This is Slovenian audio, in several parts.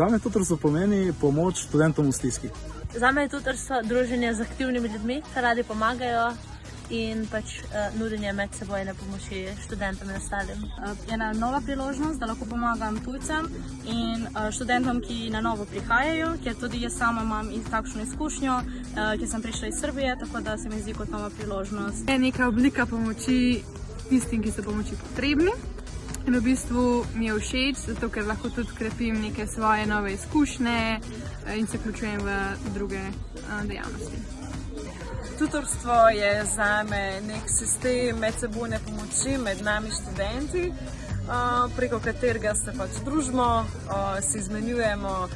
Zame tutorstvo pomeni pomoč študentom v stiski. Zame je tutorstvo druženje z aktivnimi ljudmi, ki radi pomagajo in pač nudenje medsebojne pomoči študentom in ostalim. Ena nova priložnost, da lahko pomagam tujcem in študentom, ki na novo prihajajo, ker tudi jaz sama imam takšno izkušnjo, ker sem prišla iz Srbije, tako da se mi zdi kot nova priložnost. Je neka oblika pomoči tistim, ki so pomoči potrebni. In v bistvu mi je všeč, zato ker lahko tudi krepim neke svoje nove izkušnje in se vključujem v druge dejavnosti. Tutorstvo je zame nek sistem medsebojne pomoči med nami študenti, preko katerega se pač družimo, si izmenjujemo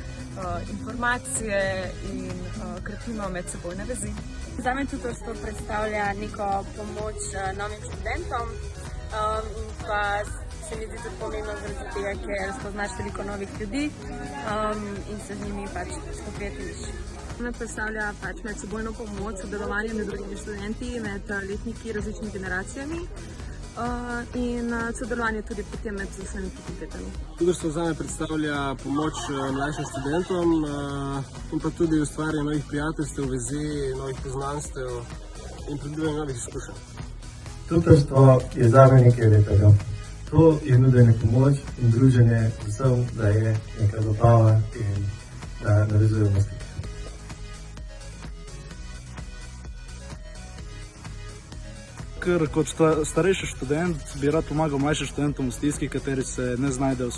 informacije in krepimo medsebojne vezi. Zame tutorstvo predstavlja neko pomoč novim študentom in pa se mi zdi tudi pomembno zaradi tega, ker spoznaš veliko novih ljudi in se z njimi pač spoprijateljiš. Me predstavlja pač medsebojno pomoč, sodelovanje med drugimi študenti, med letniki, različnimi generacijami in sodelovanje tudi potem med vsemi fakultetami. Tutorstvo zame predstavlja pomoč mlajšim študentom in pa tudi ustvarjanje novih prijateljstev, vezi, novih poznanstev in pridobivanje novih izkušenj. Tutorstvo je zame nekaj lepega. To je nudenje pomoč in druženje vsem, da je neka zabava in da navezujemo stike. Ker kot starejši študent bi rad pomagal mlajšim študentom v stiski, kateri se ne znajdejo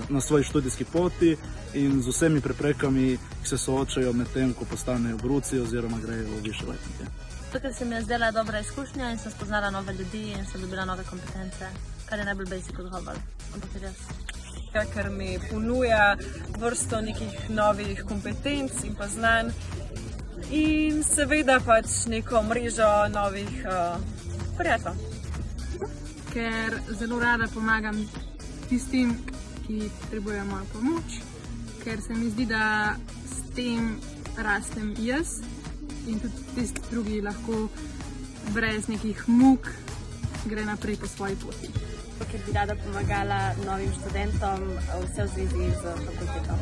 na svoji študijski poti in z vsemi preprekami, ki se soočajo med tem, ko postanejo bruci oziroma grejo v višje letnike. Tukaj se mi je zdela dobra izkušnja in sem spoznala nove ljudi in sem dobila nove kompetence, kar je najbolj basic odgovor, ampak je res. Ker mi ponuja vrsto nekih novih kompetenc in pa znanj in seveda pač neko mrežo novih prijateljev. Ker zelo rada pomagam tistim, ki potrebujejo mojo pomoč, ker se mi zdi, da s tem rastem jaz in tudi tisti drugi lahko brez nekih muk gre naprej po svoji poti. Ker bi rada pomagala novim študentom, vse v zvezi z fakulteto.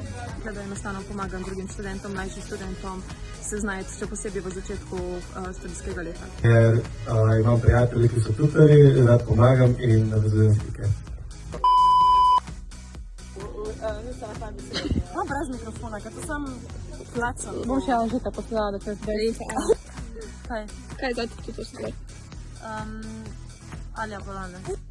Da enostavno pomagam drugim študentom, mlajšim študentom se znajti, še posebej v začetku študijskega leta. Ker imam prijatelje, ki so tutorji, rad pomagam in navezujem stike. Brez mikrofona, ker to sem plačal. Bom še Anžeta poslala, da te zdaj. Kaj? Kaj je zdaj tutorstvo? Alja Bolanes.